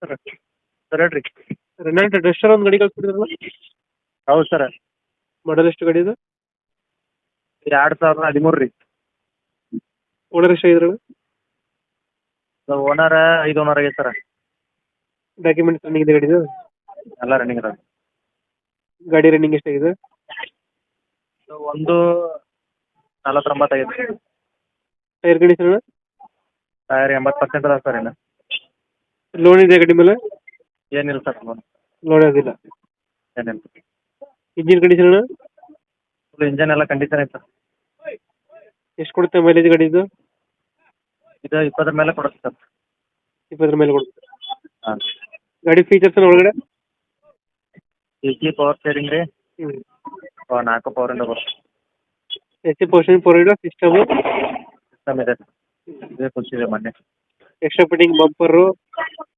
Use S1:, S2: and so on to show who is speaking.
S1: Sir sir ಹೇಳ್ರಿ.
S2: Renault Duster ಒಂದು ಗಾಡಿ ಕಳ್ಸ್ಬಿಟ್ಟಿದ್ರಲ್ಲ,
S1: ಹೌದು ಸರ್.
S2: ಮಾಡಲ್ ಎಷ್ಟು ಗಾಡಿ ಇದು?
S1: 2013 ರೀ.
S2: ಓನರ್ ಎಷ್ಟು ಆಗಿದ್ರಲ್ಲ?
S1: ಓನರ್ 5 ಓನರ್ ಆಗೈತೆ ಸರ್.
S2: ಡಾಕ್ಯುಮೆಂಟ್ಸ್ ರನ್ನಿಂಗ್ ಇದೆ ಗಾಡಿದು?
S1: ಎಲ್ಲ ರನ್ನಿಂಗ್ ಅದ.
S2: ಗಾಡಿ ರನ್ನಿಂಗ್ ಎಷ್ಟಾಗಿದೆ?
S1: ಒಂದು 49 ಆಗೈತೆ.
S2: Tyre condition?
S1: ಟೈರ್ 80% ಅದ ಸರ್. ಏನು
S2: ಲೋನ್ ಇದೆ ಗಾಡಿ ಮೇಲೆ?
S1: ಏನಿಲ್ಲ ಸರ್.
S2: ಲೋನ್ ಆಗಿಲ್ಲ.
S1: ಏನಿಲ್ಲ.
S2: Engine condition?
S1: ಫುಲ್ ಇಂಜನ್ ಎಲ್ಲ ಕಂಡೀಷನ್ ಐತೆ ಸರ್.
S2: ಎಷ್ಟು ಕೊಡುತ್ತೆ ಮೈಲೇಜ್ ಗಾಡಿ ಇದು?
S1: ಇದು 20 ಮೇಲೆ ಕೊಡುತ್ತೆ ಸರ್.
S2: 20 ಮೇಲೆ ಕೊಡುತ್ತೆ.
S1: ಹಾಂ.
S2: ಗಾಡಿ ಫೀಚರ್ಸ್ ಒಳಗಡೆ?
S1: AC ಪವರ್ ಸ್ಟೇರಿಂಗ್ ರೀ.
S2: ಹ್ಞೂ.
S1: 4 ಪವರಿಂದ ಬರುತ್ತೆ.
S2: AC ಪೋರ್ಷನ್ ಫೋರ್ ಇಲ್ಲ ಸಿಸ್ಟಮ್?
S1: ಸಿಸ್ಟಮ್ ಇದೆ. ಇದೇ ಕುಲ್ಸಿದೆ ಮೊನ್ನೆ.
S2: Extra fitting bumper